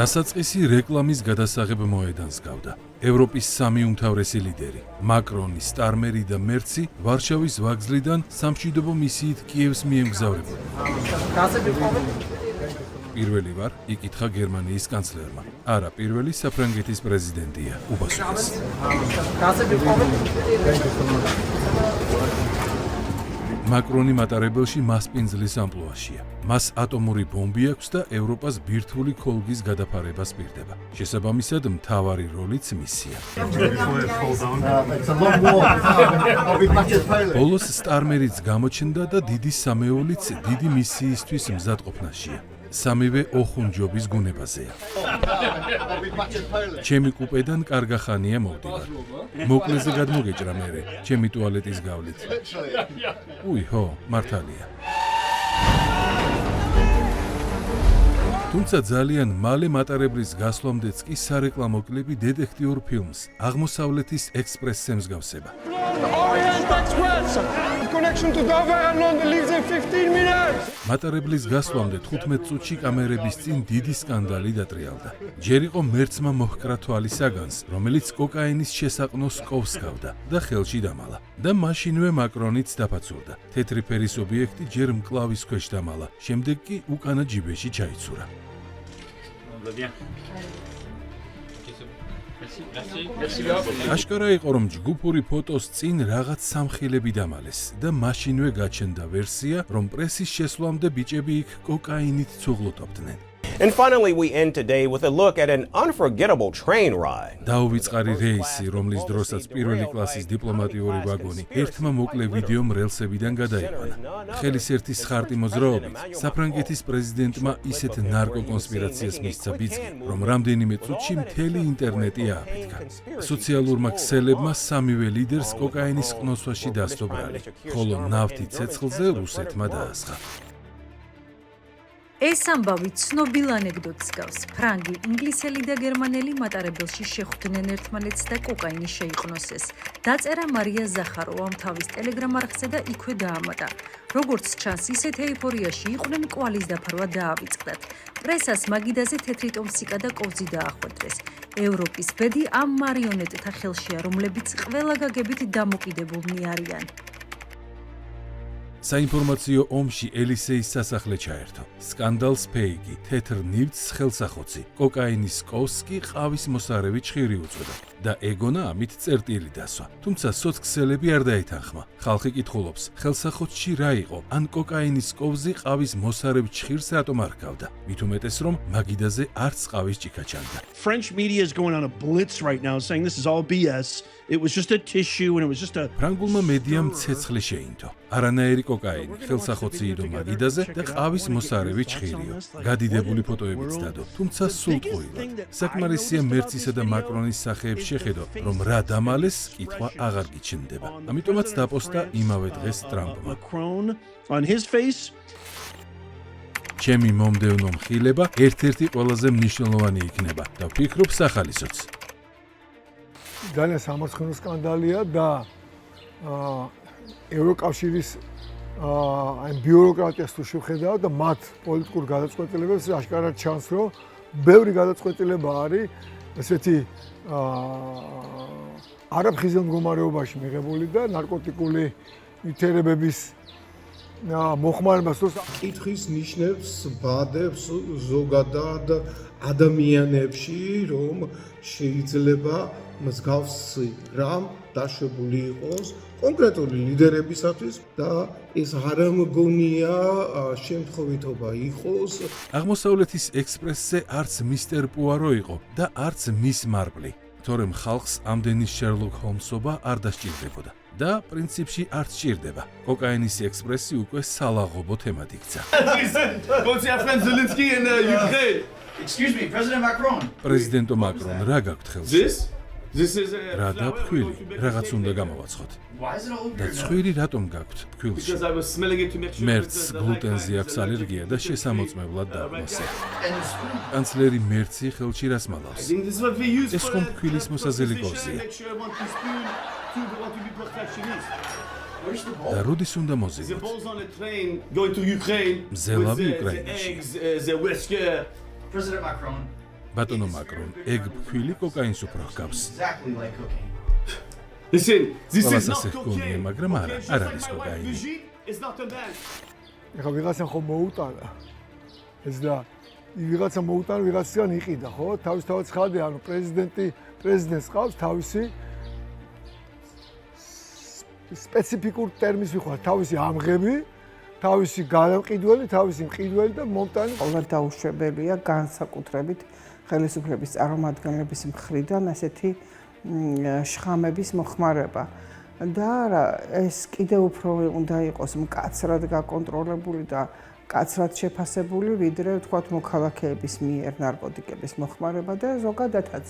დასაწყისი რეკლამის გადასაღებ მოედანს გავდა. ევროპის სამი უმთავრესი ლიდერი, მაკრონი, სტარმერი და მერცი, ვარშავის ვაგზლიდან სამშვიდობო მისიით კიევს მიემგზავრებოდნენ. პირველი ვარ, იკითხა გერმანიის კანცლერმა. არა, პირველი საფრანგეთის პრეზიდენტია, უბასუქეს. მაკრონი მატარებელში მასპინძლის ამპლუაშია. მას ატომური ბომბი აქვს და ევროპას ბირთვული ქოლგის გადაფარებას პირდება. შესაბამისად, მთავარი როლიც მისია. ბოლოს სტარმერიც გამოჩნდა და დიდი სამეულიც დიდი მისიისთვის მზადყოფნაშია. სამივე ოხუნჯობის გუნებაზეა. ჩემი კუპედან კარგა ხანია მოვდივარ. მოკლეზე გადმოგეჭრა მერე, ჩემი ტუალეტის გავლით. ხო, მართალია. თუმცა ძალიან მალე მატარებლის გასვლამდეც კი სარეკლამო კლიპი დეტექტიურ ფილმს აღმოსავლეთის ექსპრესზე მსგავსება. მატარებლის გასვლამდე 15 წუთში კამერების წინ დიდი სკანდალი დატრიალდა. ჯერ იყო მერცმა მოჰკრა თვალი საგანს, რომელიც კოკაინის შესაყნოს კოვს გავდა და ხელში დამალა. და მაშინვე მაკრონიც დაფაცურდა. თეთრი ფერის ობიექტი ჯერ მკლავის ქვეშ დამალა, შემდეგ კი უკანა ჯიბეში ჩაიცურა. აშკარა იყო, რომ ჯგუფური ფოტოს წინ რაღაც სამხილები დამალეს და მაშინვე გაჩნდა ვერსია, რომ პრესის შესვლამდე ბიჭები იქ კოკაინით ცუღლუტობდნენ. And finally, we end today with a look at an unforgettable train ride. დაუვიწყარი რეისი, რომლის დროსაც პირველი კლასის დიპლომატიური ვაგონი ერთმა მოკლე ვიდეომ რელსებიდან გადაიყვანა. ხელისერთის ხარტი მოძრაობით საფრანგეთის პრეზიდენტმა ისეთ ნარკოკონსპირაციას მისცა ბიძგი, რომ რამდენიმე წუთში მთელი ინტერნეტი ააფეთქა. სოციალურმა ქსელებმა სამივე ლიდერს კოკაინის ყნოსვაში დასდო ბრალი, ხოლო ნავთი ცეცხლზე რუსეთმა დაასხა. ეს ამბავი ცნობილ ანეკდოტს გავს. ფრანგი, ინგლისელი და გერმანელი მატარებელში შეხვდნენ ერთმანეთს და კოკაინი შეიყნოსეს. დაწერა მარია ზახაროვამ თავის ტელეგრამ არხზე და იქვე დაამატა. როგორც ჩანს, ისეთ ეიფორიაში იყვნენ, კვალის დაფარვა დაავიწყდათ. პრესას მაგიდაზე თეთრი ტომსიკა და კოვზი დაახვედრეს. ევროპის ბედი ამ მარიონეტთა ხელშია, რომლებიც ყველა გაგებით დამოკიდებულნი არიან. საინფორმაციო ომში ელისეის სასახლე ჩაერთო. სკანდალს ფეიგი, თეთრ ნივთს ხელსახოცი, კოკაინის კოვს კი ყავის მოსარევი ჩხირი უწოდა და ეგონა ამით წერტილი დასვა. თუმცა სოცქსელები არ დაეთანხმა. ხალხი კითხულობს, ხელსახოცში რა იყო? ან კოკაინის კოვზი ყავის მოსარევ ჩხირს რატომ არ ჰგავდა? მით უმეტეს, რომ მაგიდაზე არც ყავის ჭიქა ჩანდა. French media is going on a blitz right now saying this is all BS. It was just a tissue and it was just a ფრანგულმა მედიამ ცეცხლი შეინთო. არანაირი კოკაინი, ხელსახოცი იდო მაგიდაზე და ყავის მოსარევი ჩხირიო. გადიდებული ფოტოებიც დადო, თუმცა სულტყუილად. საკმარისია მერცისა და მაკრონის სახეებს შეხედო, რომ რა დამალეს, კითხვა აღარ გიჩნდება. ამიტომაც დაპოსტა იმავე დღეს ტრამპმა. on his face. ჩემი მომდევნო მხილება ერთ-ერთი ყველაზე მნიშვნელოვანი იქნება და ვფიქრობ სახალისოც. ძალიან სამარცხინო სკანდალია და ევროკავშირის აი ბიუროკრატიას თუ შევხედავ და მათ პოლიტიკურ გადაწყვეტილებებს აშკარად ჩანს, რომ ბევრი გადაწყვეტილება არის ესეთი არაფხიზელ მდგომარეობაში მიღებული და ნარკოტიკული ნივთიერებების მოხმარებას კითხვის ნიშნებს ბადებს ზოგადად ადამიანებში, რომ შეიძლება მსგავსი რამ დაშვებული იყოს კონკრეტული ლიდერებისათვის და ეს არ მგონია შემთხვევითობა იყოს. აღმოსავლეთის ექსპრესზე არც მისტერ პუარო იყო და არც მის მარბლი, თორემ ხალხს ამდენი შერლოკ ჰოლმსობა არ დასჭირდებოდა. და პრინციპში არ სჭირდება. კოკაინის ექსპრესი უკვე სალაღობო თემად იქცა. პრეზიდენტო მაკრონ, რა გაქვთ ხელში? რა დაფქვილი? რაღაც უნდა გამოვაცხოთ. და ცხვირი რატომ გაქვთ ფქვილში? მერცს გლუტენზე აქვს ალერგია და შესამოწმებლად დაგვასე. კანცლერი მერცი ხელში რას მალავს? ეს ხომ ფქვილის მოსაზელი კოვზია. და როდის უნდა მოზიდოთ? მზელავი უკრაინაში. ბატონო მაკრონ, ეგ ფქვილი კოკაინს უფრო ჰგავს. ყველას ეხგონია, მაგრამ არა არის კოკაინი. ეხლა ვიღაცამ ხომ მოუტანა ეს და ვიღაცა მოუტანა ვიღაციდან იყიდა ხო თავისთავად ცხადია ანუ პრეზიდენტს ყავს თავისი სპეციფიკურ ტერმინს ვიხვალ თავისი ამღები თავისი გადამყიდველი თავისი მყიდველი და მომტანი ყოველ დაუშვებელია განსაკუთრებით ხელისუფლების წარმომადგენლების მხრიდან ასეთი შხამების მოხმარება და ეს კიდევ უფრო უნდა იყოს მკაცრად გაკონტროლებული და კაცრად შეფასებული, ვიდრე ვთქვათ მოქალაქეების მიერ ნარკოტიკების მოხმარება და ზოგადადაც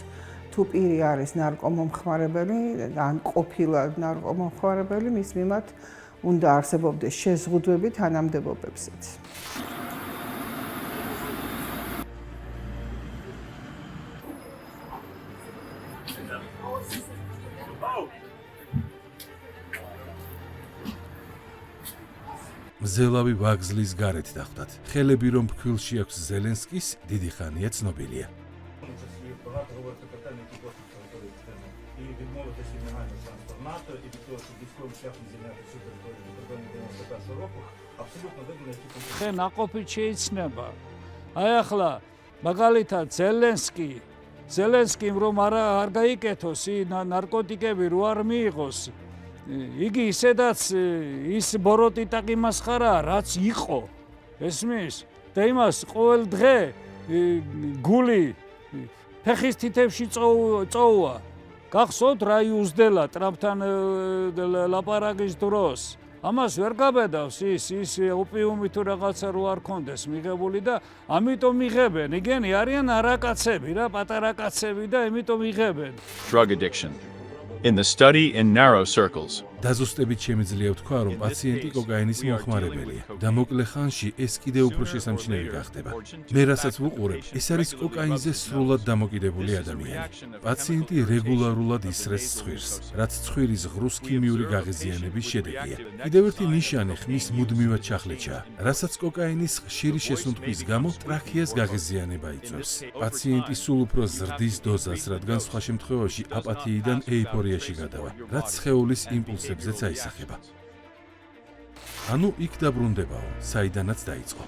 თუ პირი არის ნარკომომხმარებელი ან ყოფილა ნარკომომხმარებელი, მის მიმართ უნდა არსებობდეს შეზღუდვები თანამდებობებზეც. მზელავი ვაგზლის გარეთ დახვდათ. ხელები რომ ფქვილში აქვს ზელენსკის, დიდი ხანია ცნობილია. ხე ნაყოფით შეიცნება. აი ახლა მაგალითად ზელენსკიმ რომ არ გაიკეთოს ნარკოტიკები რო არ მიიღოს იგი ისედაც ის ბოროტიტაკი მასხარაა რაც იყო ესმის და იმას ყოველ დღე გული ფეხის თითებში წოუა გახსოვთ რა იუსდელა ტრამპთან ლაპარაკის დროს ამას ვერ გაბედავს ის ოპიუმი თუ რაღაცა რო არ კონდეს მიღებული და ამიტომ იღებენ იგენი არიან არაკაცები რა პატარა კაცები და ამიტომ იღებენ drug addiction in the study in narrow circles. დაზუსტებით შემიძლია ვთქვა, რომ პაციენტი კოკაინის მომხმარებელია და მოკლე ხანში ეს კიდევ უფრო შესამჩნევი გახდება. მე რასაც ვუყურებ, ეს არის კოკაინზე სრულად დამოკიდებული ადამიანი. პაციენტი რეგულარულად ისრეს ცხვირს, რაც ცხვირის ღრუს ქიმიური გაღიზიანების შედეგია. კიდევ ერთი ნიშანი ხმის მუდმივად ჩახლეჩაა, რასაც კოკაინის ხშირი შესუნთქვის გამო ტრაქეას გაღიზიანება იწვევს. პაციენტი სულ უფრო ზრდის დოზას, რადგან სხვა შემთხვევაში აპათიიდან ეიფორიაში გადავა, რაც სხეულის იმპულსებს აისახება. ანუ იქ დაბრუნდებაო, საიდანაც დაიწყო.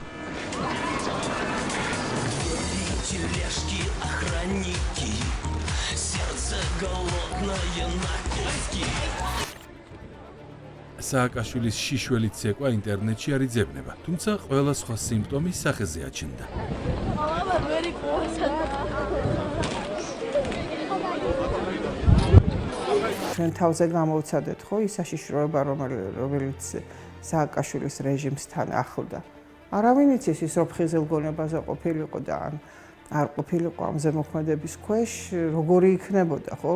სააკაშვილის შიშველით ცეკვა ინტერნეტში არ იძებნება, თუმცა ყველა სხვა სიმპტომი სახეზე აჩნდა. ჩვენ თავზე გამოვცადეთ ხო ის საშიშროება რომელიც სააკაშვილის რეჟიმსთან ახლდა. არავინ იცის ის რო ფხიზელგონებაზე ყოფილიყო და ან არ ყოფილიყო ამ ზემოქმედების ქვეშ როგორი იქნებოდა ხო?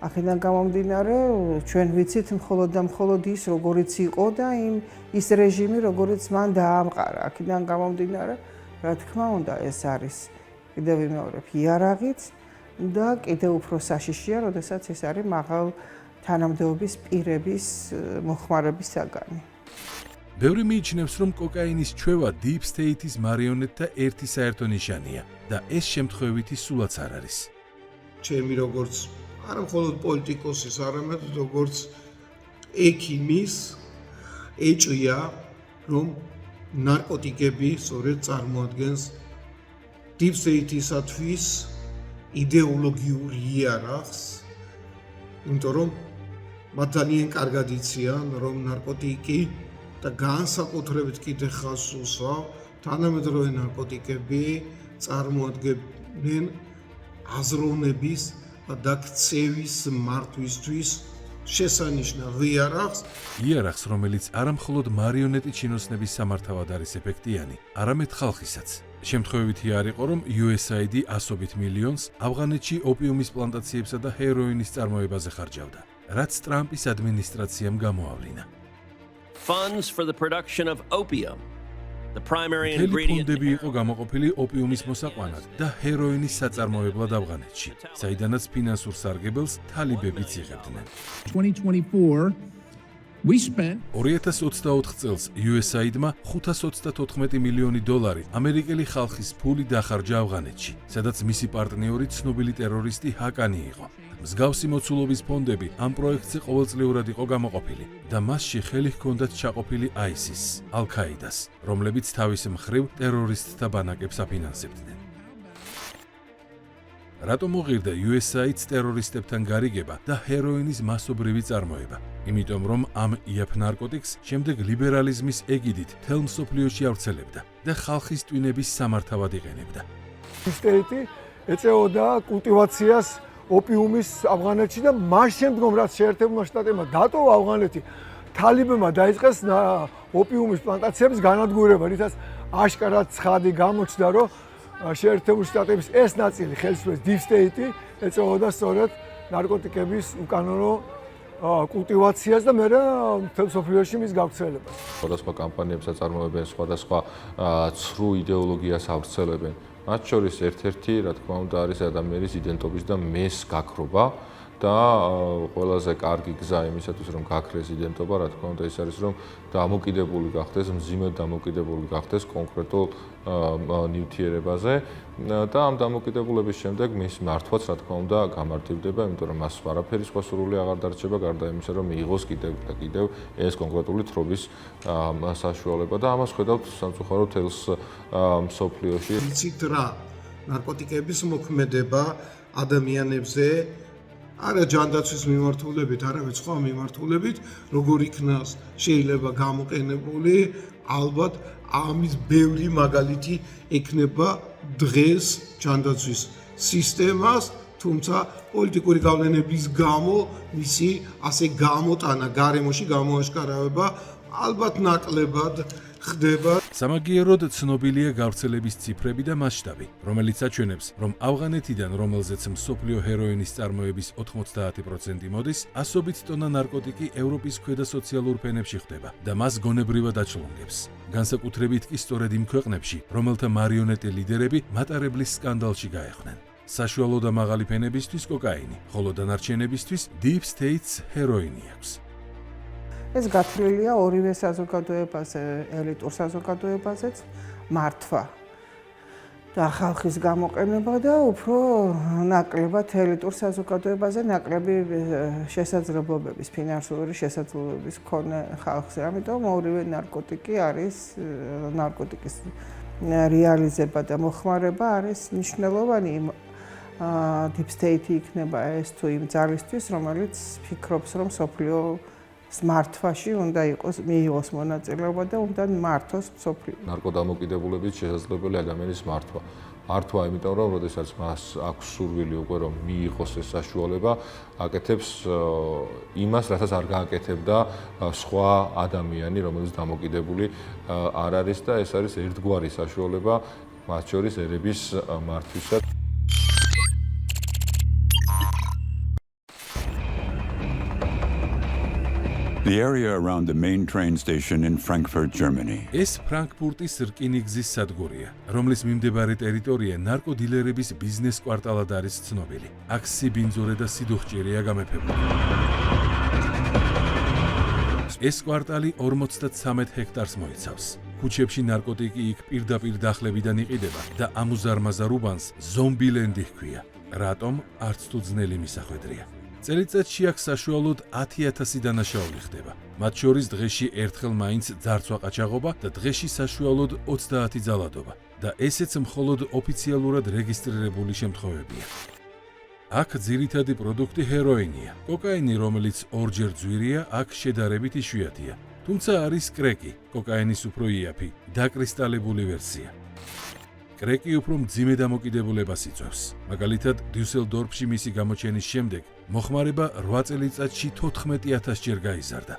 აქედან გამომდინარე ჩვენ ვიცით მხოლოდ და მხოლოდ ის როგორიც იყო და ის რეჟიმი როგორიც მან დაამყარა. აქედან გამომდინარე რა თქმა უნდა ეს არის კიდევ ვიმეორებ იარაღიც და კიდევ უფრო საშიშია, როდესაც ეს არის მაღალ თანამდებობის პირების მოხმარების საგანი. ბევრი მიიჩნევს, რომ კოკაინის ჩვევა Deep State-ის მარიონეტთა ერთი საერთო ნიშანია და ეს შემთხვევითი სულაც არ არის. ჩემი როგორც არა მხოლოდ პოლიტიკოსის, არამედ როგორც ექიმის ეჭვია, რომ ნარკოტიკები სწორედ წარმოადგენს Deep State-ისათვის იდეოლოგიურ იარაღს, იმიტომ რომ მათ ძალიან კარგად იციან, რომ ნარკოტიკი და განსაკუთრებით კიდე ხაზს უსვავ, თანამედროვე ნარკოტიკები წარმოადგენენ აზროვნების და ქცევის მართვისთვის შესანიშნავ იარაღს. იარაღს, რომელიც არა მხოლოდ მარიონეტი ჩინოსნების სამართავად არის ეფექტიანი, არამედ ხალხისაც. შემთხვევითი არ იყო, რომ USAID ასობით მილიონს ავღანეთში ოპიუმის პლანტაციებსა და ჰეროინის წარმოებაზე ხარჯავდა, რაც ტრამპის ადმინისტრაციამ გამოავლინა. Funds for the production of opium. The primary ingredient ფონდები იყო გამოყოფილი ოპიუმის მოსაყვანად და ჰეროინის საწარმოებლად ავღანეთში, საიდანაც ფინანსურ სარგებელს თალიბებიც იღებდნენ. 2024 We spent 2024 წელს USAID-მა $534 მილიონი ამერიკელი ხალხის ფული დახარჯა ავღანეთში, სადაც მისი პარტნიორი ცნობილი ტერორისტი ჰაკანი იყო. მსგავსი მოცულობის ფონდები ამ პროექტზე ყოველწლიურად იყო გამოყოფილი და მასში ხელი ჰქონდათ ჩაყოფილი ISIS, ალ-ქაიდას, რომლებიც თავის მხრივ ტერორისტთა ბანაკებს აფინანსებდნენ. რატომ უღირდა USAID-ს ტერორისტებთან გარიგება და ჰეროინის მასობრივი წარმოება? იმიტომ რომ ამ იაფ ნარკოტიკს შემდეგ ლიბერალიზმის ეგიდით მთელ მსოფლიოში ავრცელებდა და ხალხის ტვინების სამართავად იყენებდა. სტეიტი ეწეოდა კულტივაციას ოპიუმის ავღანეთში და მას შემდგომ რაც შეერთებულმა შტატებმა დატოვა ავღანეთი, თალიბებმა დაიწყეს ოპიუმის პლანტაციების განადგურება, რითაც აშკარად ცხადი გამოჩნდა, რომ შეერთებული შტატების ეს ნაწილი ხელისუფლების deep state ეწეოდა სწორედ ნარკოტიკების უკანონო კულტივაციას და მერე მთელ მსოფლიოში მის გავრცელებას. სხვადასხვა კამპანიებს აწარმოებენ, სხვადასხვა ცრუ იდეოლოგიას ავრცელებენ. მათ შორის ერთ-ერთი, რა თქმა უნდა, არის ადამიანის იდენტობის და მეს გაქრობა და ყველაზე კარგი გზა იმისათვის, რომ გაქრეს იდენტობა, რა თქმა უნდა, ის არის, რომ დამოკიდებული გახდეს, მძიმედ დამოკიდებული გახდეს კონკრეტულ ნივთიერებაზე და ამ დამოკიდებულების შემდეგ მის მართვაც, რა თქმა უნდა, გამარტივდება, იმიტომ რომ მას არაფერი სხვა სურვილი აღარ დარჩება, გარდა იმისა, რომ მიიღოს კიდევ და კიდევ ეს კონკრეტული თხრობის საშუალება და ამას ხედავთ სამწუხაროდ თელს მსოფლიოში. იცით რა, ნარკოტიკების მოქმედება ადამიანებზე არა ჯანდაცვის მიმართულებით, არამედ სხვა მიმართულებით, როგორ იქნას შეიძლება გამოყენებული, ალბათ ამის ბევრი მაგალითი ექნება დღეს ჯანდაცვის სისტემას, თუმცა პოლიტიკური გავლენების გამო მისი ასე გამოტანა გარემოში გამოაშკარავება ალბათ ნაკლებად ხდება. სამაგიეროდ ცნობილია გავრცელების ციფრები და მასშტაბი, რომელიც აჩვენებს, რომ ავღანეთიდან, რომელზეც მსოფლიო ჰეროინის წარმოების 90% მოდის, ასობით ტონა ნარკოტიკი ევროპის ქვედა სოციალურ ფენებში ხდება და მას გონებრივად აჩლონგებს. განსაკუთრებით კი სწორედ იმ ქვეყნებში, რომელთა მარიონეტე ლიდერები მატარებლის სკანდალში გაეხნენ. საშუალო და მაღალი ფენებისთვის კოკაინი, ხოლო დანარჩენებისთვის deep states ჰეროინი აქვს. ეს გათვლილია ორივე საზოგადოებაზე, ელიტურ საზოგადოებაზეც მართვა და ხალხის გამოყენება და უფრო ნაკლებად ელიტურ საზოგადოებაზე ნაკლები შესაძლებლობების, ფინანსური შესაძლებლობების მქონე ხალხზე. ამიტომ ორივე ნარკოტიკი არის ნარკოტიკის რეალიზება და მოხმარება არის მნიშვნელოვანი deep state იქნება ეს თუ იმ ძალისთვის, რომელიც ფიქრობს, რომ სოფლიო მართვაში უნდა მიიღოს მონაწილეობა და უნდა მართოს მსოფლიო. ნარკოდამოკიდებულებით შესაძლებელი ადამიანის მართვა. მართვა, იმიტომ რომ როდესაც მას აქვს სურვილი უკვე რომ მიიღოს ეს საშუალება, აკეთებს იმას, რასაც არ გააკეთებდა სხვა ადამიანი, რომელიც დამოკიდებული არ არის და ეს არის ერთგვარი საშუალება მათ შორის ერების მართვისა. the area around the main train station in Frankfurt, Germany. ეს ფრანკფურტის რკინიგზის სადგურია, რომლის მიმდებარე ტერიტორია ნარკოდილერების ბიზნეს კვარტალად არის ცნობილი. აქ სიბინძურე და სიდუხჭირია გამეფებული. ეს კვარტალი 53 ჰექტარს მოიცავს. ქუჩებში ნარკოტიკი იქ პირდაპირ დახლებიდან იყიდება და ამუზარმაზარ უბანს ზომბილენდი ჰქვია. რატომ? არც თუ ძნელი მისახვედრია. წელიწადში აქ საშუალოდ 10,000 დანაშაული ხდება. მათ შორის დღეში ერთხელ მაინც ძარცვა ყაჩაღობა და დღეში საშუალოდ 30 ძალადობა და ესეც მხოლოდ ოფიციალურად რეგისტრირებული შემთხვევებია. აქ ძირითადი პროდუქტი ჰეროინია. კოკაინი, რომელიც ორჯერ ძვირია, აქ შედარებით იშვიათია. თუმცა არის კრეკი, კოკაინის უფრო იაფი, დაკრისტალებული ვერსია. კრეკი უფრო მძიმე დამოკიდებულებას იწვევს. მაგალითად, დიუსელდორფში მისი გამოჩენის შემდეგ მოხმარება 8 წელიწადში 14,000 ჯერ გაიზარდა.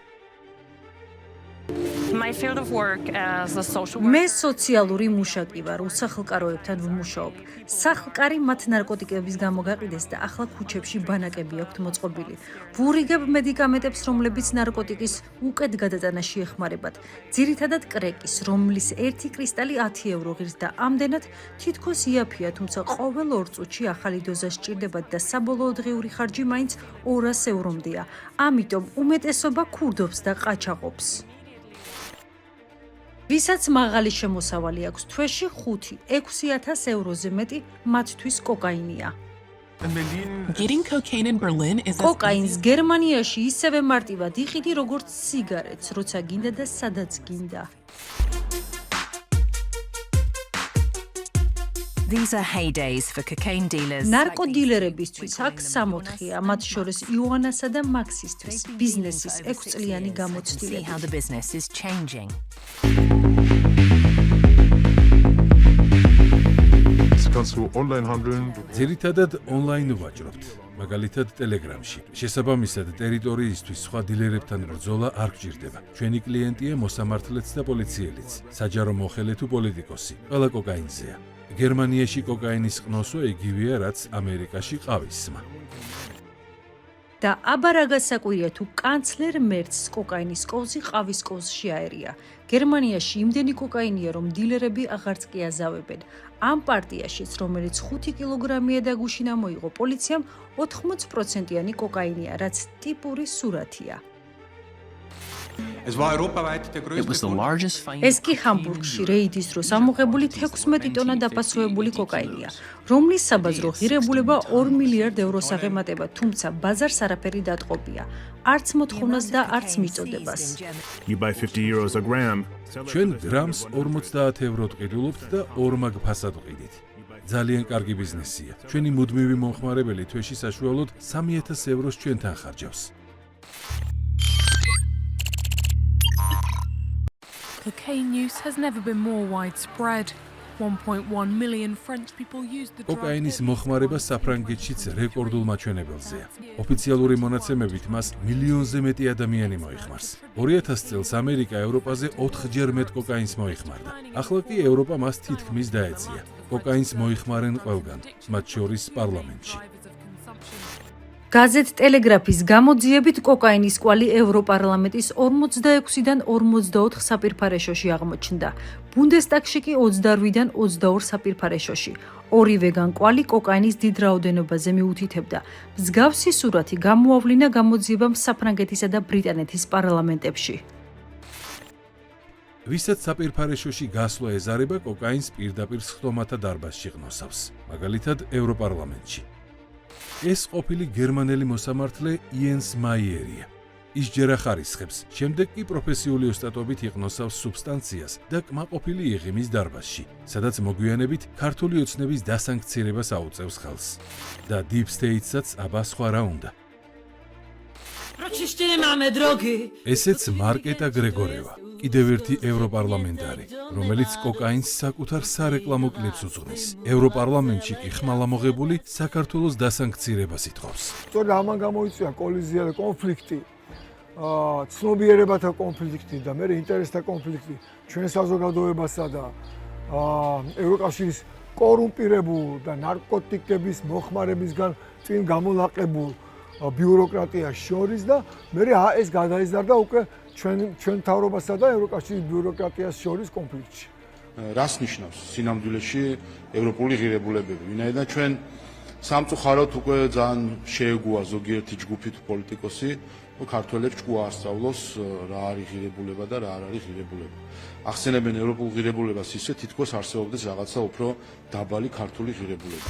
My my field of work as a social მე სოციალური მუშაკი ვარ, უსახლკაროებთან ვმუშაობ. სახლკარი მათ ნარკოტიკების გამო გაყიდეს და ახლა ქუჩებში ბანაკები აქვთ მოწყობილი. ვურიგებ მედიკამენტებს, რომლებიც ნარკოტიკის უკეთ გადატანაში ეხმარებათ. ძირითადად კრეკის, რომლის 1 კრისტალი 10 евро ღირს და ამდენად თითქოს იაფია, თუმცა ყოველ 2 წუთში ახალი დოზა სჭირდებათ და საბოლოო დღიური ხარჯი მაინც 200 ევრომდეა. ამიტომ უმეტესობა ქურდობს და ყაჩაღობს. ვისაც მაღალი შემოსავალი აქვს, თვეში 5-6000 ევროზე მეტი მათთვის კოკაინია. Getting cocaine in Berlin is კოკაინს გერმანიაში ისევე მარტივად იყიდი, როგორც სიგარეტს, როცა გინდა და სადაც გინდა. These are heydays for cocaine dealers. ნარკოდილერებისთვის აქ 64-ია, მათ შორის იოანასა და მაქსისთვის, ბიზნესის 6 წლიანი გამოცდილება. See how the business is changing. ძირითადად ონლაინ ვაჭრობთ, მაგალითად ტელეგრამში. შესაბამისად, ტერიტორიისთვის სხვა დილერებთან ბრძოლა არ გჭირდება. ჩვენი კლიენტია მოსამართლეც და პოლიციელიც, საჯარო მოხელე თუ პოლიტიკოსი, ყველა კოკაინზეა. გერმანიაში კოკაინის ყნოსვა იგივეა, რაც ამერიკაში ყავისმა. და აბა რა გასაკვირია თუ კანცლერ მერცს კოკაინის კოვზი ყავის კოვზში აერია. გერმანიაში იმდენი კოკაინია, რომ დილერები აღარც კი აზავებენ. ამ პარტიაშიც, რომელიც 5 კილოგრამია და გუშინა მოიღო პოლიციამ, 80%-იანი კოკაინია, რაც ტიპური სურათია. ეს კი ჰამბურგში რეიდის დროს ამოღებული 16 ტონა დაფასოებული კოკაინია, რომლის საბაზრო ღირებულება 2 მილიარდ ევროს აღემატება, თუმცა ბაზარს არაფერი დატყობია, არც მოთხოვნას და არც მიწოდებას. ჩვენ გრამს 50 ევროდ ყიდულობთ და 2 მაგ ფასად ვყიდით. ძალიან კარგი ბიზნესია. ჩვენი მუდმივი მომხმარებელი თვეში საშუალოდ 3000 ევროს ჩვენთან ხარჯავს. Cocaine use has never been more widespread. 1.1 million French people use the drug. კოკაინის მოხმარება საფრანგეთშიც რეკორდულ მაჩვენებელზეა. ოფიციალური მონაცემებით მას მილიონზე მეტი ადამიანი მოიხმარს. 2000 წელს ამერიკა ევროპაზე 4-ჯერ მეტ კოკაინს მოიხმარდა. ახლა კი ევროპა მას თითქმის დაეწია. კოკაინს მოიხმარენ ყველგან, მათ შორის პარლამენტში. გაზეთ ტელეგრაფის გამოძიებით კოკაინის კვალი ევროპარლამენტის 46-დან 44 საპირფარეშოში აღმოჩნდა. ბუნდესტაგში კი 28-დან 22 საპირფარეშოში. ორივეგან კვალი კოკაინის დიდ რაოდენობაზე მიუთითებდა. მსგავსი სურათი გამოავლინა გამოძიებამ საფრანგეთისა და ბრიტანეთის პარლამენტებში. ვისაც საპირფარეშოში გასვლა ეზარება, კოკაინს პირდაპირ სხდომათა დარბაზში ყნოსავს, მაგალითად ევროპარლამენტში. ეს ყოფილი გერმანელი მოსამართლე იენს მაიერია. ის ჯერ ახარისხებს, შემდეგ კი პროფესიული ოსტატობით იყნოსავს სუბსტანციას და კმაყოფილი იღიმის დარბაზში, სადაც მოგვიანებით ქართული ოცნების დასანქცირებას აუწევს ხელს. და Deep State-საც აბა სხვა რა უნდა. ესეც მარკეტა გრეგორევა, კიდევ ერთი ევროპარლამენტარი, რომელიც კოკაინს საკუთარ სარეკლამო კლიპს უძღვნის. ევროპარლამენტში კი ხმალა მოღებული საქართველოს დასანქცირებას ითხოვს. სწორედ ამან გამოიწვია კოლიზია და კონფლიქტი, ცნობიერებათა კონფლიქტი და მე ინტერესთა კონფლიქტი ჩვენ საზოგადოებასა და ევროკავშირის კორუმპირებულ და ნარკოტიკების მოხმარებისგან წინ გამოლაყებულ ბიუროკრატიას შორის და მე ეს გადაიზარდა უკვე ჩვენ თავრობასა და ევროკავშირის ბიუროკრატიას შორის კონფლიქტში. რას ნიშნავს სინამდვილეში ევროპული ღირებულებები? ვინაიდან ჩვენ სამწუხაროდ უკვე ძალიან შეეგუა ზოგიერთი ჯგუფი თუ პოლიტიკოსი, ქართველებს ჭკუა ასწავლოს რა არის ღირებულება და რა არ არის ღირებულება. ახსენებენ ევროპულ ღირებულებას ისე, თითქოს არსებობდეს რაღაცა უფრო დაბალი ქართული ღირებულება.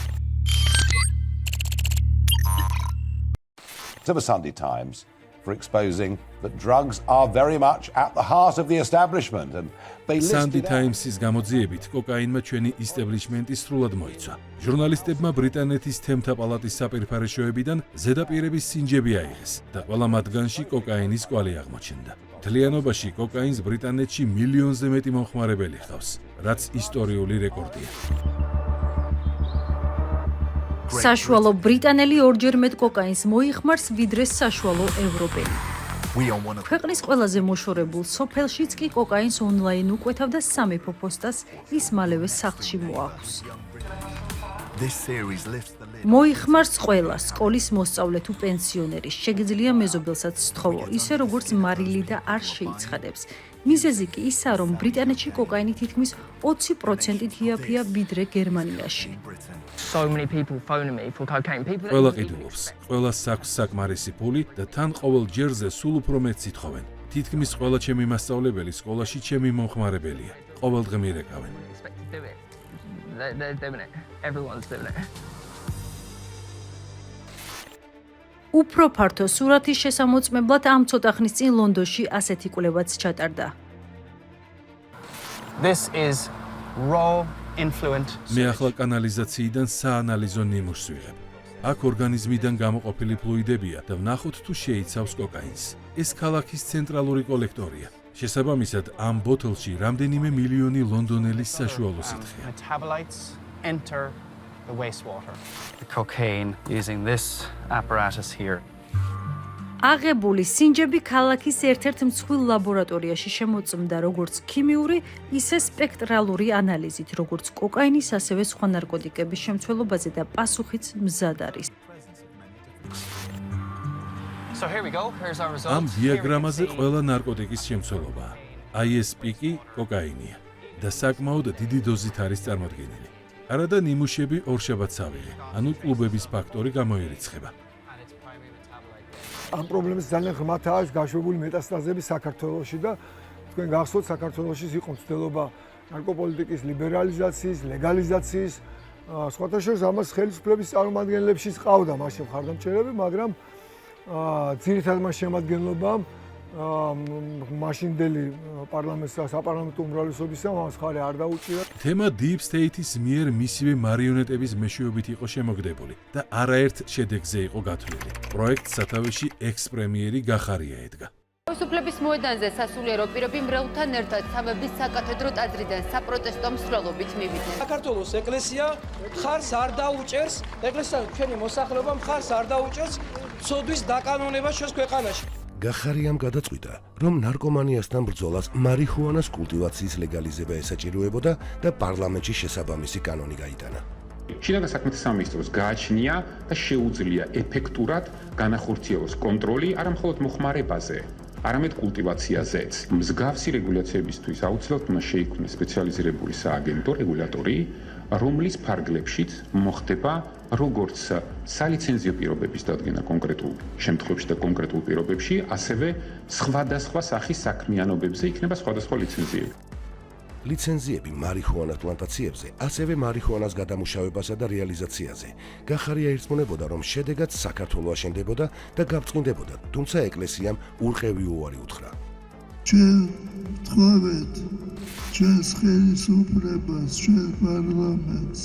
To the Sunday Times for exposing that drugs are very much at the heart of the establishment and they listed Sunday Times-ის გამოძიებით კოკაინმა ჩვენი ისტაბლიშმენტი სრულად მოიცვა. ჟურნალისტებმა ბრიტანეთის თემთა პალატის საპირფარეშოებიდან ზედაპირების სინჯები აიღეს და ყველა მათგანში კოკაინის კვალი აღმოჩნდა. მთლიანობაში კოკაინს ბრიტანეთში მილიონზე მეტი მომხმარებელი ჰყავს, რაც ისტორიული რეკორდია. საშუალო ბრიტანელი 2-ჯერ მეტ კოკაინს მოიხმარს, ვიდრე საშუალო ევროპელი. ქვეყნის ყველაზე მოშორებულ სოფელშიც კი კოკაინს ონლაინ უკვეთავდა სამეფო ფოსტას, ის მალევე სახლში მოაქვს. მოიხმარს ყველა სკოლის მოსწავლე თუ პენსიონერი, შეგიძლია მეზობელსაც სთხოვო, ისე როგორც მარილი და არ შეიცხადებს. მიზეზი კი ისაა, რომ ბრიტანეთში კოკაინი თითქმის 20%-ით იაფია ვიდრე გერმანიაში. ყველა ყიდულობს, ყველა საქმს საკმარისი ფული და თან ყოველ ჯერზე სულ უფრო მეტს ითხოვენ. თითქმის ყველა ჩემი მასწავლებელი სკოლაში ჩემი მომხმარებელია. ყოველდღე მირეკავენ. უფრო ფართო სურათის შესამოწმებლად ამ ცოტა ხნის წინ ლონდონში ასეთი კვლევაც ჩატარდა. მე ახლა კანალიზაციიდან საანალიზო ნიმუშს ვიღებ. აქ ორგანიზმიდან გამოყოფილი ფლუიდებია და ვნახოთ თუ შეიცავს კოკაინს. ეს ქალაქის ცენტრალური კოლექტორია. შესაბამისად, ამ ბოთლში რამდენიმე მილიონი ლონდონელის საშუალო სითხეა. The wastewater. The cocaine using this apparatus here. აღებული სინჯები ქალაქის ერთ-ერთ მსხვილ ლაბორატორიაში შემოწმდა როგორც ქიმიური, ისე სპექტრალური ანალიზით, როგორც კოკაინის, ასევე სხვა ნარკოტიკების შემცველობაზე და პასუხიც მზად არის. So here we go. Here's our results. ამ დიაგრამაზე ყველა ნარკოტიკის შემცველობაა. ISP კი კოკაინია და საკმაოდ დიდი დოზით არის წარმოდგენილი. არადა ნიმუშები ორშაბათსავიღე, ანუ კლუბების ფაქტორი გამოირიცხება. ამ პრობლემის ძალიან ღრმათაა გაშვებული მეტასტაზები საქართველოში და თქვენ გახსოვთ საქართველოში იყო მცდელობა ნარკოპოლიტიკის ლიბერალიზაციის, ლეგალიზაციის, სხვათა შორის ამას ხელისუფლების წარმომადგენლებშიც ყავდა მაშინ მხარდამჭერები, მაგრამ ძირითადად შემადგენლობამ მაშინდელი საპარლამენტო უმრავლესობისა მას ხარი არ დაუჭირა. თემა Deep State-ის მიერ მისივე მარიონეტების მეშვეობით იყო შემოგდებული და არაერთ შედეგზე იყო გათვლილი. პროექტს სათავეში ექს-პრემიერი გახარია ედგა. თავისუფლების მოედანზე სასულიერო პირები მრევლთან ერთად სამების საკათედრო ტაძრიდან საპროტესტო მსვლელობით მივიდნენ. საქართველოს ეკლესია მხარს არ დაუჭერს, ეკლესია ჩვენი მოსახლეობა მხარს არ დაუჭერს ცოდვის დაკანონებას ჩვენს ქვეყანაში. გახარიამ გადაწყვიტა, რომ ნარკომანიასთან ბრძოლას მარიხუანას კულტივაციის ლეგალიზება ესაჭიროებოდა და პარლამენტში შესაბამისი კანონი გაიტანა. შინაგან საქმეთა სამინისტროს გააჩნია და შეუძლია ეფექტურად განახორციელოს კონტროლი არა მხოლოდ მოხმარებაზე, არამედ კულტივაციაზეც. მსგავსი რეგულაციებისთვის აუცილებლად უნდა შეიქმნას სპეციალიზირებული სააგენტო რეგულატორი, რომლის ფარგლებშიც მოხდება როგორც სალიცენზიო პირობების დადგენა კონკრეტულ შემთხვევებში და კონკრეტულ პირობებში, ასევე სხვადასხვა სახის საქმიანობებზე იქნება სხვადასხვა ლიცენზიები. ლიცენზიები მარიხუანას პლანტაციებზე, ასევე მარიხუანას გადამუშავებასა და რეალიზაციაზე. გახარია ირწმუნებოდა, რომ შედეგად საქართველო აშენდებოდა და გაბრწყინდებოდა, თუმცა ეკლესიამ ურყევი უარი უთხრა. ჩვენ ვთხოვეთ ჩვენს ხელისუფლებას, ჩვენ პარლამენტს,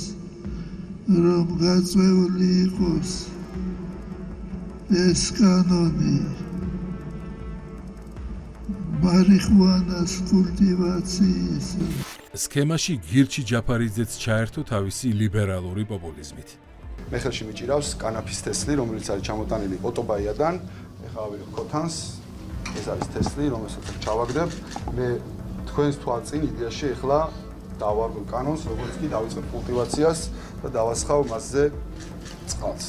რომ გაწეული იყოს ეს კანონი მარიხუანას კულტივაციის. სქემაში გირჩი ჯაფარიძეც ჩაერთო თავისი ლიბერალური პოპულიზმით. მე ხელში მიჭირავს კანაფის თესლი, რომელიც არის ჩამოტანილი ოტობაიადან. ეხლა ავიღებ ქოთანს. ეს არის თესლი, რომელსაც ჩავაგდებ. მე თქვენს თვალწინ იდეაში ეხლა დავარგო კანონს, როგორც კი დავიწყებ კულტივაციას და დავასხავ მასზე წყალს.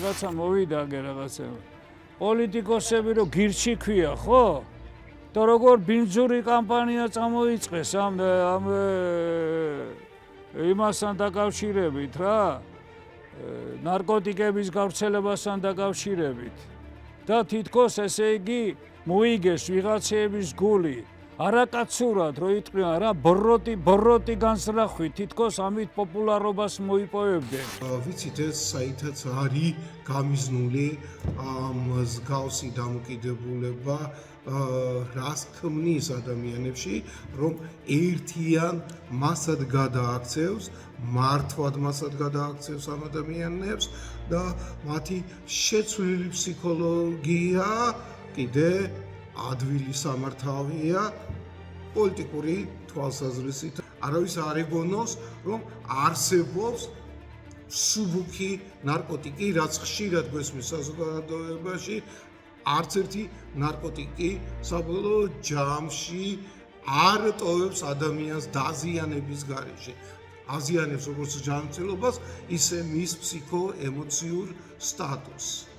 რაცა მოვიდაგე რაღაცა. პოლიტიკოსები რო გირჩი ქვია, ხო? და როგორ ბინძური კამპანია წამოიწყეს ამ იმასთან დაკავშირებით რა? ნარკოტიკების გავრცელებასთან დაკავშირებით. და თითქოს ესე იგი მოიგეს ვიღაცების გული. არაკაცურად რო იტყვიან რა ბოროტი განსრახვი თითქოს ამით პოპულარობას მოიპოვებდნენ. ვიცით ეს საითაც არის გამიზნული მსგავსი დამოკიდებულება რას ქმნის ადამიანებში, რომ ერთიან მასად გადააქცევს, მართვად მასად გადააქცევს ამ ადამიანებს და მათი შეცვლილი ფსიქოლოგია კიდე ადვილი სამართავია პოლიტიკური თვალსაზრისით. არავის არ ეგონოს, რომ არსებობს სუბუქი ნარკოტიკი, რაც ხშირად გვესმის საზოგადოებაში, არც ერთი ნარკოტიკი საბოლოო ჯამში არ ტოვებს ადამიანს დაზიანების გარეშე. აზიანებს როგორც ჯანმრთელობას, ისე მის ფსიქო-ემოციურ სტატუსს.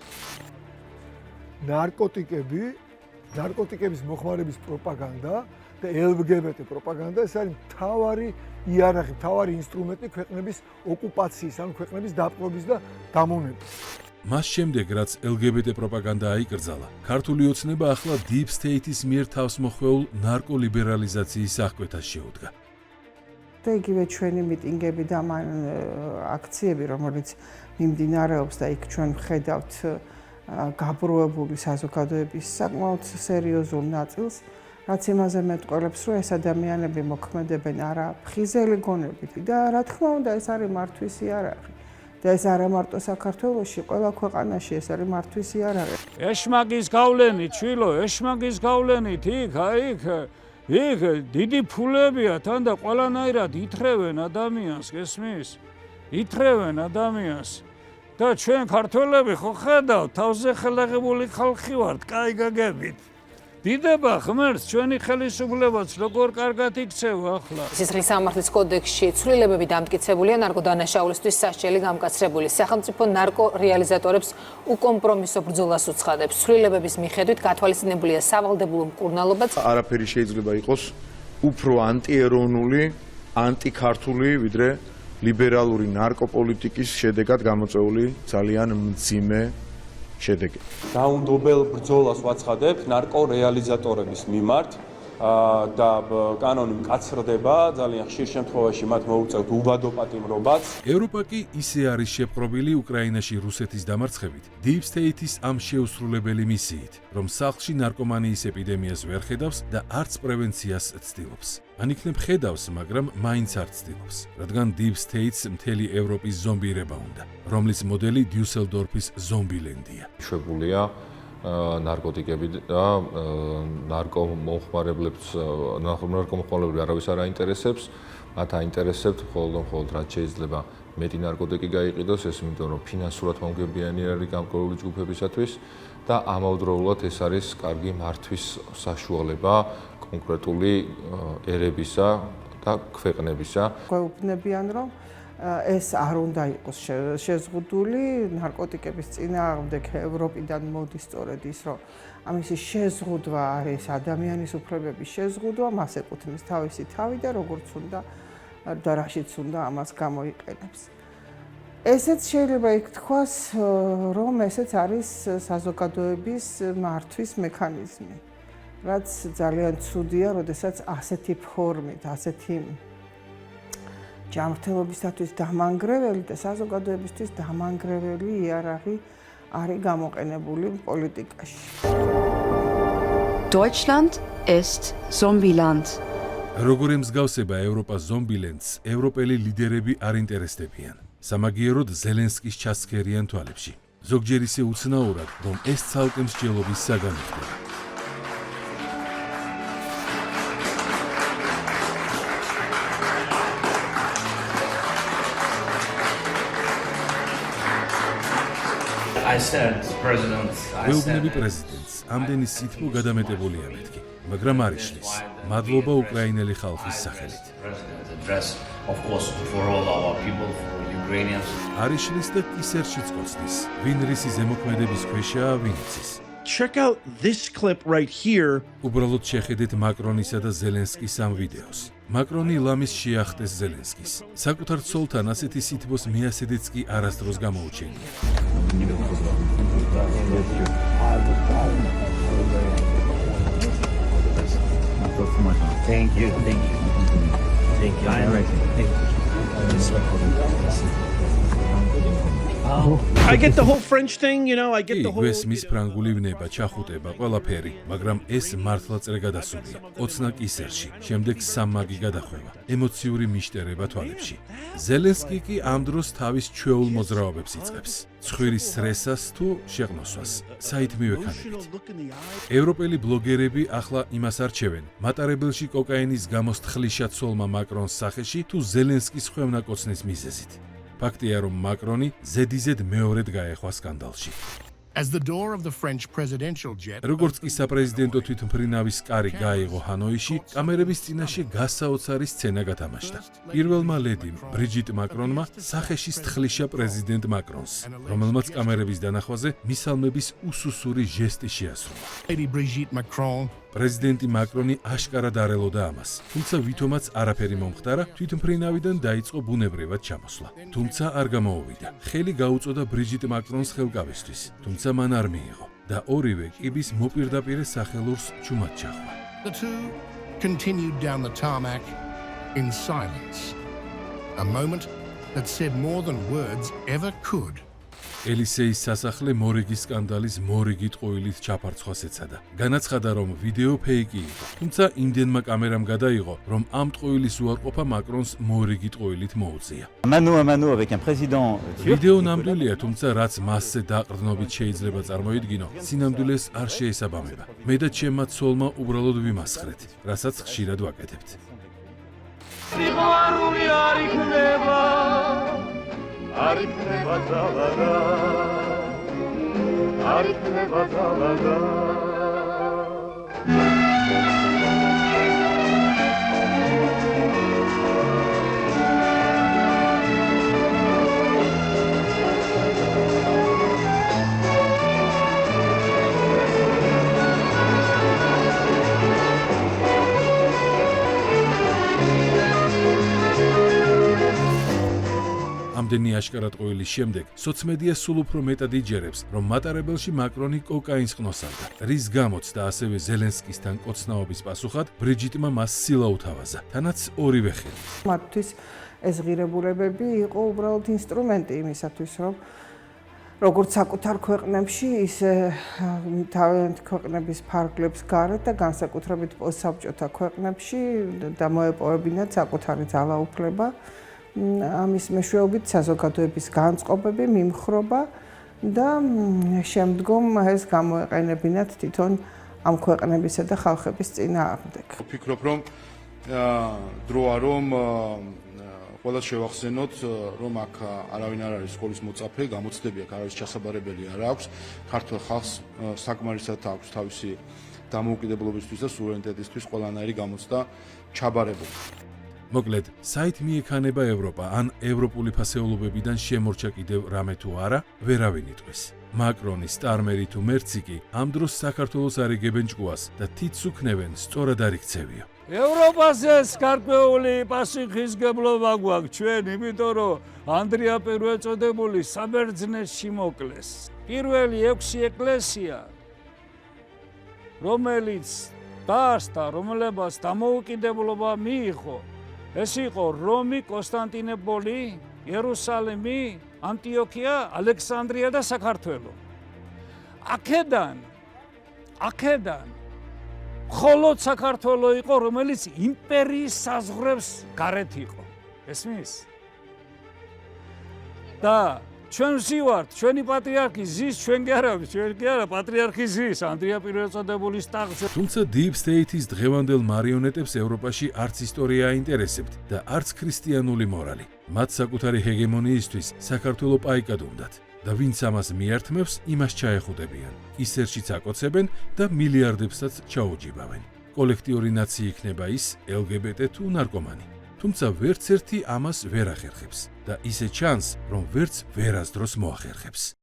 ნარკოტიკების მოხმარების პროპაგანდა და LGBT პროპაგანდა ეს არის მთავარი იარაღი, მთავარი ინსტრუმენტი ქვეყნების ოკუპაციის, ანუ ქვეყნების დაპყრობის და დამონების. მას შემდეგ, რაც LGBT პროპაგანდა აიკრძალა, ქართული ოცნება ახლა Deep State-ის მიერ თავს მოხვეულ ნარკოლიბერალიზაციის აღკვეთას შეუდგა. და იგივე ჩვენი მიტინგები და აქციები, რომელიც მიმდინარეობს და იქ ჩვენ ვხედავთ გაბრუებული საზოგადოების საკმაოდ სერიოზულ ნაწილს, რაც იმაზე მეტყველებს, რომ ეს ადამიანები მოქმედებენ არა ფხიზელი გონებით და რა თქმა უნდა ეს არის მართვის იარაღი. და ეს არა მარტო საქართველოში, ყველა ქვეყანაში ეს არის მართვის იარაღი. ეშმაკის გავლენით, შვილო, ეშმაკის გავლენით იქ დიდი ფულებია თან და ყველანაირად ითრევენ ადამიანს, გესმის? ითრევენ ადამიანს. და ჩვენ ქართველები ხო ხედავთ, თავზე ხელაღებული ხალხი ვართ, კაი გაგებით. დიდება ღმერთს ჩვენი ხელისუფლებაც როგორ კარგად იქცევა ახლა. სისხლის სამართლის კოდექსში ცვლილებები დამტკიცებულია ნარკოდანაშაულისთვის სასჯელი გამკაცრებული. სახელმწიფო ნარკორეალიზატორებს უკომპრომისო ბრძოლას უცხადებს. ცვლილებების მიხედვით გათვალისწინებულია სავალდებულო მკურნალობაც. არაფერი შეიძლება იყოს უფრო ანტიეროვნული, ანტიქართული, ვიდრე ლიბერალური ნარკოპოლიტიკის შედეგად გამოწვეული ძალიან მძიმე შედეგი. დაუნდობელ ბრძოლას ვაცხადებთ ნარკორეალიზატორების მიმართ და კანონი მკაცრდება, ძალიან ხშირ შემთხვევაში მათ მოუწევთ უბადო პატიმრობაც. ევროპა კი ისე არის შეპყრობილი უკრაინაში რუსეთის დამარცხებით, Deep State-ის ამ შეუსრულებელი მისიით, რომ სახლში ნარკომანიის ეპიდემიას ვერ ხედავს და არც პრევენციას ცდილობს. ან იქნებ ხედავს, მაგრამ მაინც არ ცდილობს, რადგან Deep State-ს მთელი ევროპის ზომბირება უნდა, რომლის მოდელი დიუსელდორფის ზომბილენდია. შვებულია ნარკოტიკები და ნარკომოხმარებლები არავის არ აინტერესებს, მათ აინტერესებთ მხოლოდ რაც შეიძლება მეტი ნარკოტიკი გაიყიდოს, ეს იმიტომ რომ ფინანსურად მომგებიანი არის გამკროლული ჯგუფებისათვის და ამავდროულად ეს არის კარგი მართვის საშუალება კონკრეტული ერებისა და ქვეყნებისა. გვეუბნებიან, რომ ეს არ უნდა იყოს შეზღუდული ნარკოტიკების წინააღმდეგ ევროპიდან მოდის სწორედ ის, რომ ამისი შეზღუდვა არის ადამიანის უფლებების შეზღუდვა, მას ეკუთვნის თავისი თავი და როგორც უნდა და რაშიც უნდა ამას გამოიყენებს. ესეც შეიძლება ითქვას, რომ ესეც არის საზოგადოების მართვის მექანიზმი. რაც ძალიან ცუდია, როდესაც ასეთი ფორმით, ასეთი ჯანმრთელობისათვის დამანგრეველი და საზოგადოებისთვის დამანგრეველი იარაღი არის გამოყენებული პოლიტიკაში. Deutschland ist Zombieland. როგორ ემსგავსება ევროპა ზომბილენდს, ევროპელი ლიდერები არ ინტერესდებიან. სამაგიეროდ ზელენსკის ჩასქერიან თვალებში. ზოგჯერ ისე უცნაურად, რომ ეს ცალკე მსჯელობის საგანი ხდება. ვეუბნები პრეზიდენტს, ამდენი სითბო გადამეტებულია მეთქი, მაგრამ არ იშლის. მადლობა უკრაინელი ხალხის სახელით. არ იშლის და კისერშიც კოცნის. ვინ რისი ზემოქმედების ქვეშაა, ვინ იცის. Check out this clip right here. უბრალოდ შეხედეთ მაკრონისა და ზელენსკის ამ ვიდეოს. მაკრონი ლამის შეახტეს ზელენსკის. საკუთარ ცოლთან ასეთი სითბოს მეასედეც კი არასდროს გამოუჩენია. Thank you. I get the whole French thing, you know, I get the whole მის ფრანგული ვნება, ჩახუტება, ყველაფერი, მაგრამ ეს მართლა წრე გადასულია. ოცნა კისერში, შემდეგ სამმაგი გადახვევა, ემოციური მიშტერება თვალებში. ზელენსკი კი ამ დროს თავის ჩვეულ მოძრაობებს იწყებს. ცხვირის სრესას თუ შეყნოსვას, საით მივექანებით. ევროპელი ბლოგერები ახლა იმას არჩევენ, მატარებელში კოკაინის გამოსთხლიშა ცოლმა მაკრონს სახეში თუ ზელენსკის ხვევნაკოცნის მიზეზით. ფაქტია, რომ მაკრონი ზედიზედ მეორედ გაეხვა სკანდალში. As the door of the French presidential jet როგორც კი საპრეზიდენტო თვითმფრინავის კარი გაიღო ჰანოიში, კამერების წინაშე გასაოცარი სცენა გათამაშდა. პირველმა ლედიმ ბრიჯიტ მაკრონმა სახეში სთხლიშა პრეზიდენტ მაკრონს, რომელმაც კამერების დანახვაზე მისალმების უსუსური ჟესტი შეასრულა. Lady Brigitte Macron პრეზიდენტი მაკრონი აშკარად არ ელოდა ამას, თუმცა ვითომაც არაფერი მომხდარა, თვითმფრინავიდან დაიწყო ბუნებრივად ჩამოსვლა. თუმცა არ გამოუვიდა. ხელი გაუწოდა ბრიჯიტ მაკრონს ხელკავისთვის, თუმცა მან არ მიიღო და ორივე კიბის მოპირდაპირე სახელურს ჩუმად ჩახვა. The two continued down the tarmac in silence. A moment that said more than words ever could. ელისეის სასახლე მორიგი სკანდალის მორიგი ტყუილით ჩაფარცხვას ეცადა. განაცხადა, რომ ვიდეო ფეიკი იყო, თუმცა იმდენმა კამერამ გადაიღო, რომ ამ ტყუილის უარყოფა მაკრონს მორიგი ტყუილით მოუწია. ვიდეო ნამდვილია, თუმცა რაც მასზე დაყრდნობით შეიძლება წარმოიდგინო, სინამდვილეს არ შეესაბამება. მე და ჩემმა ცოლმა უბრალოდ ვიმასხრეთ, რასაც ხშირად ვაკეთებთ. სიყვარული არ იქნება არ იქნება ძალადა არ იქნება ძალადა ამდენი აშკარად ყოილის შემდეგ სოციმედია სულ უფრო მეტად იჯერებს, რომ მატარებელში მაკრონი კოკაინს ყნოსავდა, რის გამოც და ასევე ზელენსკისთან კოცნაობის პასუხად ბრიჯიტმა მას სილა უთავაზა, თანაც ორივე ხელით. მათთვის ეს ღირებულებები იყო უბრალოდ ინსტრუმენტი იმისათვის, რომ როგორც საკუთარ ქვეყნებში, ისე თავიანთი ქვეყნების ფარგლებს გარეთ და განსაკუთრებით პოსტსაბჭოთა ქვეყნებში დამოეპოვებინათ საკუთარი ძალაუფლება. ამის მეშვეობით საზოგადოების განწყობები, მიმხრობა და შემდგომ ეს გამოეყენებინათ თვითონ ამ ქვეყნებისა და ხალხების წინააღმდეგ. ვფიქრობ, რომ დროა რომ ყველას შევახსენოთ, რომ აქ არავინ არ არის სკოლის მოწაფე, გამოცდები აქ არ არის ჩასაბარებელი არ აქვს. ქართულ ხალხს საკმარისად აქვს თავისი დამოუკიდებლობისთვის და სუვერენიტეტისთვის ყველანაირი გამოცდა ჩაბარებული. მოკლედ, საით მიექანება ევროპა ან ევროპული ფასეულობებიდან შემორჩა კიდევ რამე თუ არა, ვერავინ იტყვის. მაკრონი, სტარმერი თუ მერცი კი ამ დროს საქართველოს არ იგებენ ჭკუას და თითს უქნევენ სწორად არ იქცევიო. ევროპაზე გარკვეული პასუხისგებლობა გვაქვს ჩვენ, იმიტომ რომ ანდრია პირველწოდებული საბერძნეთში მოკლეს. პირველი 6 ეკლესია, რომელიც დაარსდა, რომელებას დამოუკიდებლობა მიიღო, ეს იყო რომი, კონსტანტინოპოლი, იერუსალიმი, ანტიოქია, ალექსანდრია და საქართველო. აქედან მხოლოდ საქართველო იყო, რომელიც იმპერიის საზღვრებს გარეთ იყო. ესმის? და ჩვენ ვზივართ, ჩვენი პატრიარქი ზის, ჩვენ კი არა, პატრიარქი ზის, ანდრია პირველწოდებულის ტახტზე. თუმცა Deep State-ის დღევანდელ მარიონეტებს ევროპაში არც ისტორია აინტერესებთ და არც ქრისტიანული მორალი. მათ საკუთარი ჰეგემონიისთვის საქართველო პაიკად უნდათ და ვინც ამას მიართმევს, იმას ჩაეხუტებიან. ისერშიც აკოცებენ და მილიარდებსაც ჩაუჯიბავენ. კოლექტიური ნაცი იქნება ის LGBT თუ ნარკომანი. თუმცა ვერც ერთი ამას ვერ ახერხებს და ისე ჩანს, რომ ვერც ვერასდროს მოახერხებს.